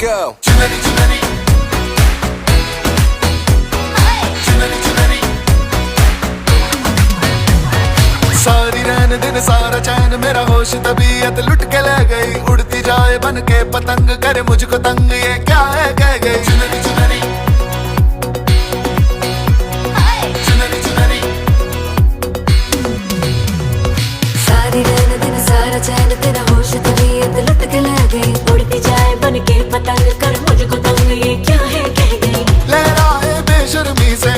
go. चुनरी चुनरी चुनरी चुनरी सारी रैन दिन सारा चैन मेरा होश तबीयत लुट के ले गई। उड़ती जाए बन के पतंग करे मुझको तंग, ये क्या है कह गई। चुनरी चुनरी चुनरी चुनरी सारी रैन दिन सारा चैन तेरा होश तबीयत लुट के ले गई। उड़ती जाए बन के पतंग कर मुझको तंग, ये क्या है कह गई। लहराए बेशर्मी से